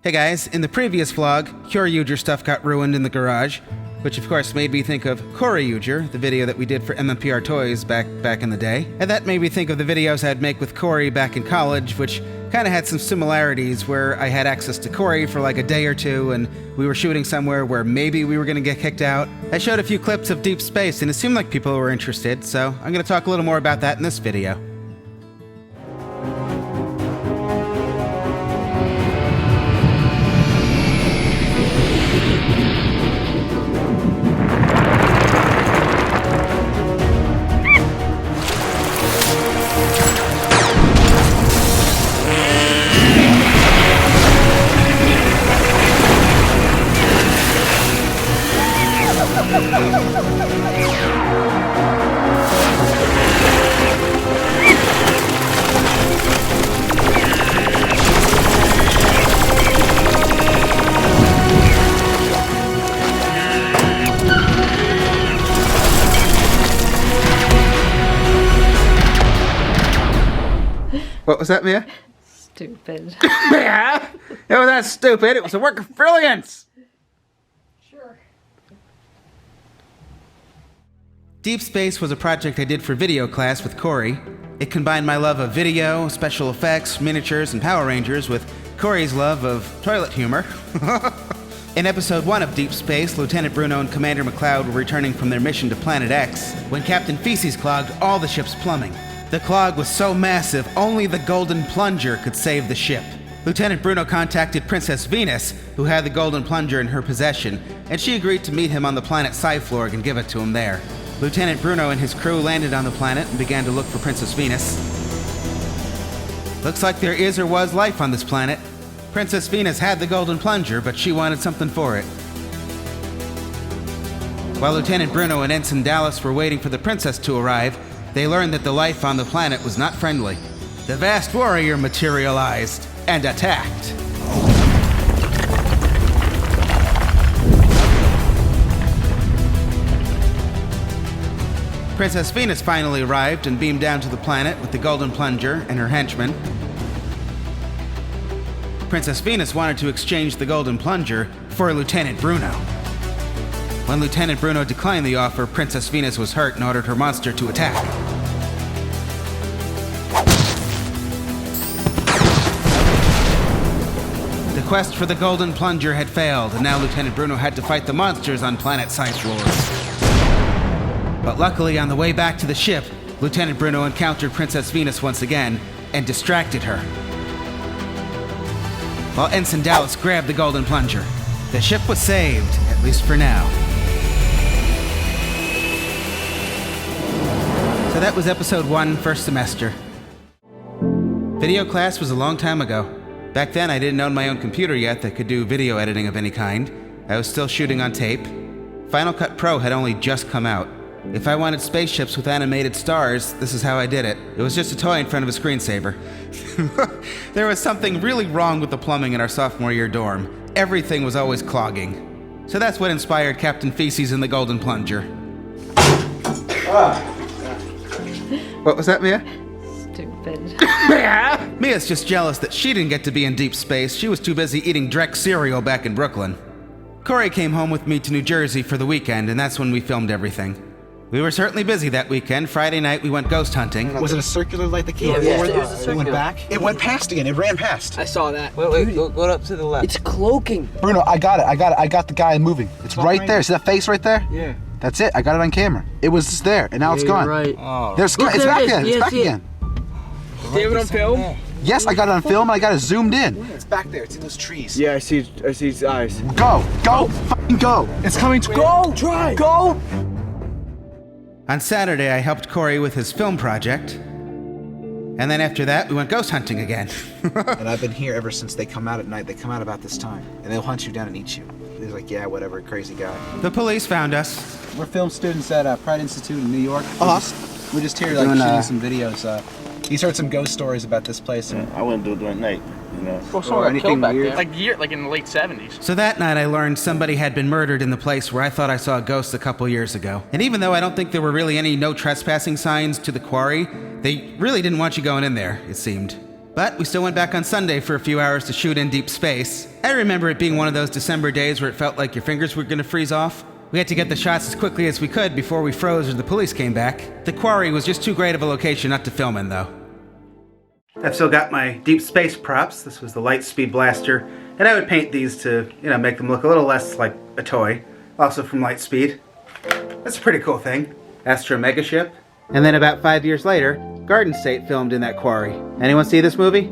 Hey guys, in the previous vlog, Uger stuff got ruined in the garage, which of course made me think of Uger, the video that we did for MMPR Toys back in the day. And that made me think of the videos I'd make with Corey back in college, which kind of had some similarities where I had access to Corey for like a day or two and we were shooting somewhere where maybe we were going to get kicked out. I showed a few clips of Deep Space and it seemed like people were interested, so I'm going to talk a little more about that in this video. What was that, Mia? Stupid. Yeah, it was not stupid. It was a work of brilliance. Sure. Deep Space was a project I did for video class with Corey. It combined my love of video, special effects, miniatures, and Power Rangers with Corey's love of toilet humor. In episode 1 of Deep Space, Lieutenant Bruno and Commander McLeod were returning from their mission to Planet X when Captain Feces clogged all the ship's plumbing. The clog was so massive, only the Golden Plunger could save the ship. Lieutenant Bruno contacted Princess Venus, who had the Golden Plunger in her possession, and she agreed to meet him on the planet Cyflorg and give it to him there. Lieutenant Bruno and his crew landed on the planet and began to look for Princess Venus. Looks like there is or was life on this planet. Princess Venus had the Golden Plunger, but she wanted something for it. While Lieutenant Bruno and Ensign Dallas were waiting for the princess to arrive, they learned that the life on the planet was not friendly. The vast warrior materialized and attacked. Princess Venus finally arrived and beamed down to the planet with the Golden Plunger and her henchmen. Princess Venus wanted to exchange the Golden Plunger for Lieutenant Bruno. When Lieutenant Bruno declined the offer, Princess Venus was hurt and ordered her monster to attack. The quest for the Golden Plunger had failed, and now Lieutenant Bruno had to fight the monsters on planet Cyflorg. But luckily, on the way back to the ship, Lieutenant Bruno encountered Princess Venus once again and distracted her. While Ensign Dallas grabbed the Golden Plunger, the ship was saved, at least for now. So that was episode 1, first semester. Video class was a long time ago. Back then I didn't own my own computer yet that could do video editing of any kind. I was still shooting on tape. Final Cut Pro had only just come out. If I wanted spaceships with animated stars, this is how I did it. It was just a toy in front of a screensaver. There was something really wrong with the plumbing in our sophomore year dorm. Everything was always clogging. So that's what inspired Captain Feces and the Golden Plunger. What was that, Mia? Stupid. Yeah. Mia's just jealous that she didn't get to be in Deep Space. She was too busy eating Drex cereal back in Brooklyn. Corey came home with me to New Jersey for the weekend, and that's when we filmed everything. We were certainly busy that weekend. Friday night, we went ghost hunting. Was it a circular light that came Yeah, forward? it was a circular. It went back? It went past again. It ran past. I saw that. Wait, go up to the left. It's cloaking. Bruno, I got it. I got the guy moving. It's right there. See that face right there? Yeah. That's it. I got it on camera. It was just there, and now it's gone. Right. Oh. There's, Look, it's there back it is. again. It's Yeah, back see it. again. David on film? Yes, I got it on film, and I got it zoomed in. It's back there. It's in those trees. Yeah, I see his eyes. Go. Fucking go. It's coming to Go! Try! Go! On Saturday, I helped Corey with his film project. And then after that, we went ghost hunting again. And I've been here ever since. They come out at night. They come out about this time, and they'll hunt you down and eat you. He's like, yeah, whatever, crazy guy. The police found us. We're film students at Pratt Institute in New York. We're just here Doing, shooting some videos. He's heard some ghost stories about this place. And I wouldn't do it during night, you know. Well, someone got anything killed back weird? there. Like in the late 70s. So that night I learned somebody had been murdered in the place where I thought I saw a ghost a couple years ago. And even though I don't think there were really any no trespassing signs to the quarry, they really didn't want you going in there, it seemed. But we still went back on Sunday for a few hours to shoot in deep space. I remember it being one of those December days where it felt like your fingers were going to freeze off. We had to get the shots as quickly as we could before we froze or the police came back. The quarry was just too great of a location not to film in, though. I've still got my deep space props. This was the Lightspeed blaster, and I would paint these to, make them look a little less like a toy. Also from Lightspeed. That's a pretty cool thing. Astro Megaship. And then about 5 years later, Garden State filmed in that quarry. Anyone see this movie?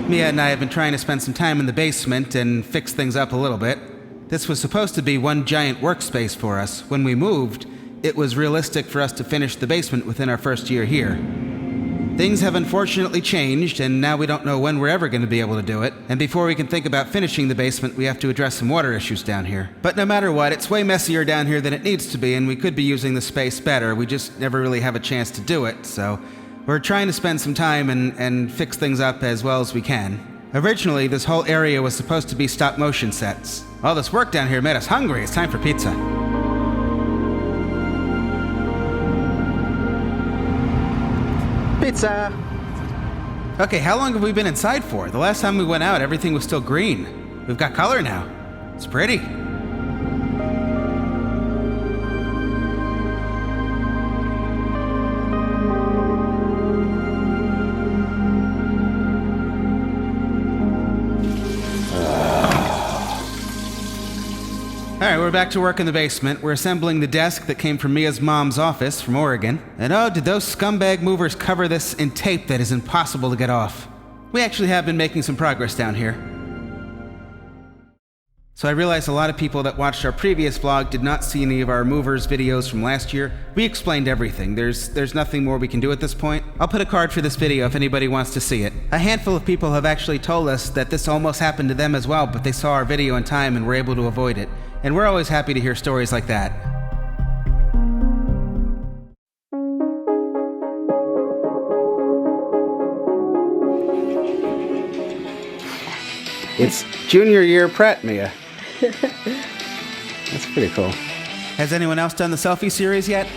Mia and I have been trying to spend some time in the basement and fix things up a little bit. This was supposed to be one giant workspace for us. When we moved, it was realistic for us to finish the basement within our first year here. Things have unfortunately changed, and now we don't know when we're ever going to be able to do it. And before we can think about finishing the basement, we have to address some water issues down here. But no matter what, it's way messier down here than it needs to be, and we could be using the space better. We just never really have a chance to do it, so we're trying to spend some time and fix things up as well as we can. Originally, this whole area was supposed to be stop-motion sets. All this work down here made us hungry. It's time for pizza. Pizza! Okay, how long have we been inside for? The last time we went out, everything was still green. We've got color now. It's pretty. Alright, we're back to work in the basement. We're assembling the desk that came from Mia's mom's office from Oregon. And oh, did those scumbag movers cover this in tape that is impossible to get off. We actually have been making some progress down here. So I realized a lot of people that watched our previous vlog did not see any of our movers videos from last year. We explained everything. There's nothing more we can do at this point. I'll put a card for this video if anybody wants to see it. A handful of people have actually told us that this almost happened to them as well, but they saw our video in time and were able to avoid it. And we're always happy to hear stories like that. It's junior year Pratt, Mia. That's pretty cool. Has anyone else done the selfie series yet?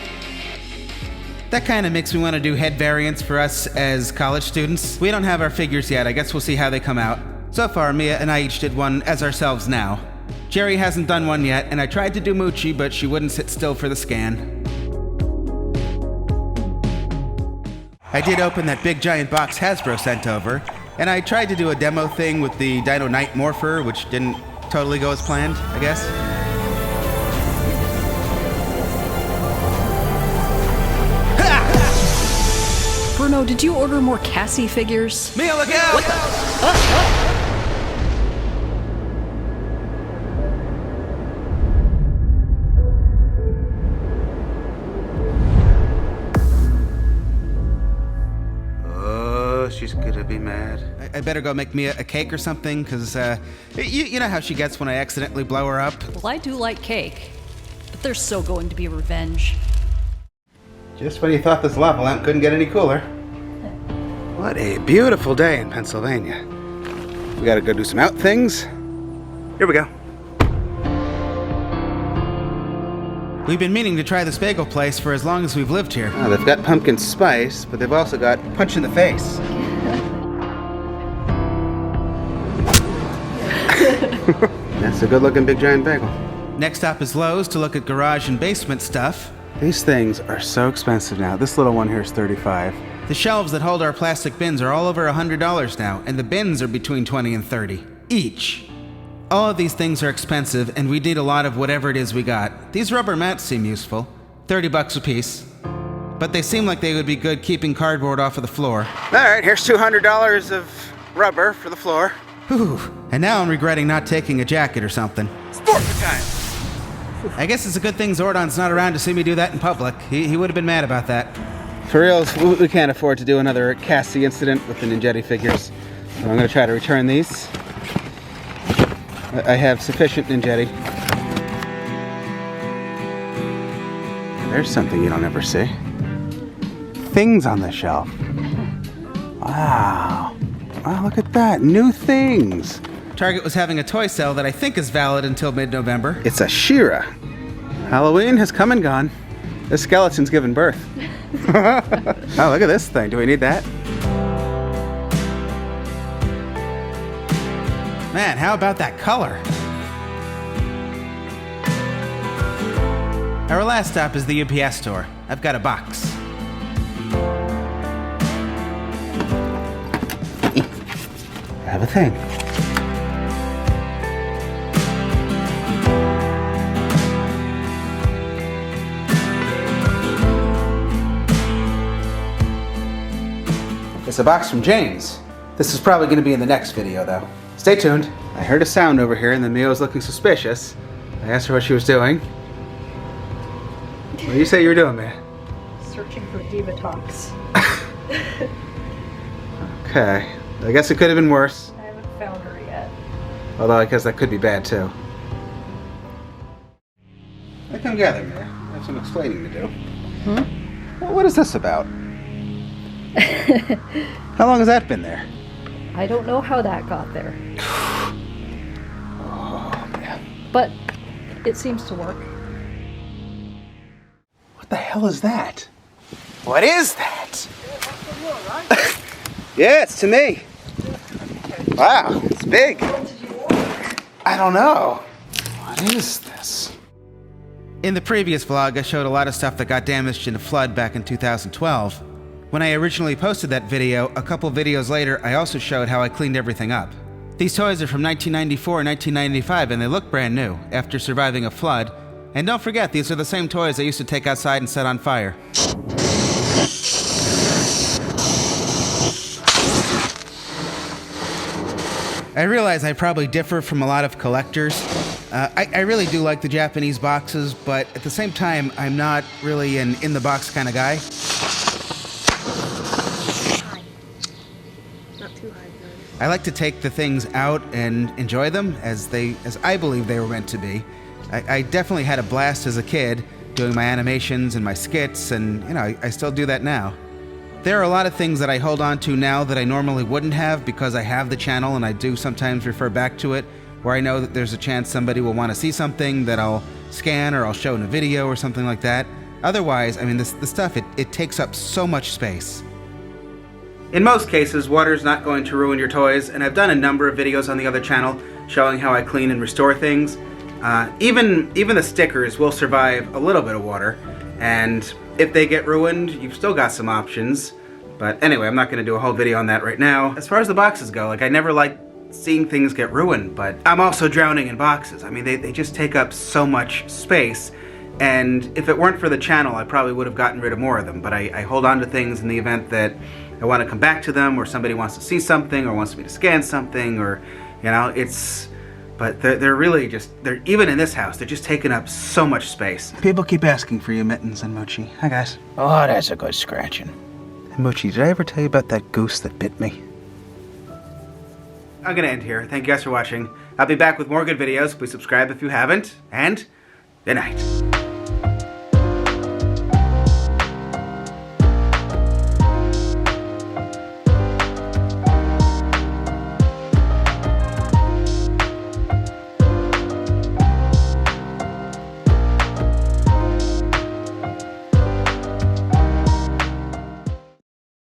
That kind of makes me want to do head variants for us as college students. We don't have our figures yet. I guess we'll see how they come out. So far, Mia and I each did one as ourselves now. Jerry hasn't done one yet, and I tried to do Moochie, but she wouldn't sit still for the scan. I did open that big giant box Hasbro sent over, and I tried to do a demo thing with the Dino Knight Morpher, which didn't totally go as planned, I guess. Bruno, did you order more Cassie figures? Mia, look out! What the? She's gonna be mad. I better go make Mia a cake or something, because, you know how she gets when I accidentally blow her up? Well, I do like cake, but there's so going to be revenge. Just when you thought this lava lamp couldn't get any cooler. What a beautiful day in Pennsylvania. We gotta go do some out things. Here we go. We've been meaning to try this bagel place for as long as we've lived here. Oh, they've got pumpkin spice, but they've also got punch in the face. That's a good-looking big giant bagel. Next stop is Lowe's to look at garage and basement stuff. These things are so expensive now. This little one here is $35. The shelves that hold our plastic bins are all over $100 now, and the bins are between $20 and $30 each. All of these things are expensive, and we need a lot of whatever it is we got. These rubber mats seem useful. $30 a piece. But they seem like they would be good keeping cardboard off of the floor. Alright, here's $200 of rubber for the floor. Whew. And now I'm regretting not taking a jacket or something. Sport time! I guess it's a good thing Zordon's not around to see me do that in public. He would have been mad about that. For reals, we can't afford to do another Cassie incident with the Ninjetti figures. So I'm going to try to return these. I have sufficient Ninjetti. There's something you don't ever see. Things on the shelf. Wow. Wow, look at that. New things. Target was having a toy sale that I think is valid until mid-November. It's a She-Ra. Halloween has come and gone. This skeleton's giving birth. Oh, look at this thing. Do we need that? Man, how about that color? Our last stop is the UPS store. I've got a box. I have a thing. It's a box from James. This is probably going to be in the next video, though. Stay tuned. I heard a sound over here and the Mia was looking suspicious. I asked her what she was doing. What do you say you were doing, Mia? Searching for Diva Talks. Okay. I guess it could have been worse. I haven't found her yet. Although I guess that could be bad, too. I come gather, Mia. I have some explaining to do. Well, what is this about? How long has that been there? I don't know how that got there. Oh, man. But it seems to work. What the hell is that? What is that? Yeah, it's to me. Wow, it's big. I don't know. What is this? In the previous vlog, I showed a lot of stuff that got damaged in a flood back in 2012. When I originally posted that video, a couple videos later, I also showed how I cleaned everything up. These toys are from 1994 and 1995, and they look brand new after surviving a flood. And don't forget, these are the same toys I used to take outside and set on fire. I realize I probably differ from a lot of collectors. I really do like the Japanese boxes, but at the same time, I'm not really an in-the-box kind of guy. I like to take the things out and enjoy them as I believe they were meant to be. I definitely had a blast as a kid doing my animations and my skits, and you know, I still do that now. There are a lot of things that I hold on to now that I normally wouldn't have because I have the channel and I do sometimes refer back to it, where I know that there's a chance somebody will want to see something that I'll scan or I'll show in a video or something like that. Otherwise, I mean, the stuff, it takes up so much space. In most cases, water's not going to ruin your toys, and I've done a number of videos on the other channel showing how I clean and restore things. Even the stickers will survive a little bit of water, and if they get ruined, you've still got some options. But anyway, I'm not going to do a whole video on that right now. As far as the boxes go, like, I never like seeing things get ruined, but I'm also drowning in boxes. I mean, they just take up so much space, and if it weren't for the channel, I probably would have gotten rid of more of them, but I hold on to things in the event that I want to come back to them, or somebody wants to see something, or wants me to scan something, or, you know, but they're really just, even in this house, they're just taking up so much space. People keep asking for you, Mittens and Moochie. Hi, guys. Oh, that's a good scratching. Hey, Moochie, did I ever tell you about that goose that bit me? I'm gonna end here. Thank you guys for watching. I'll be back with more good videos. Please subscribe if you haven't, and good night.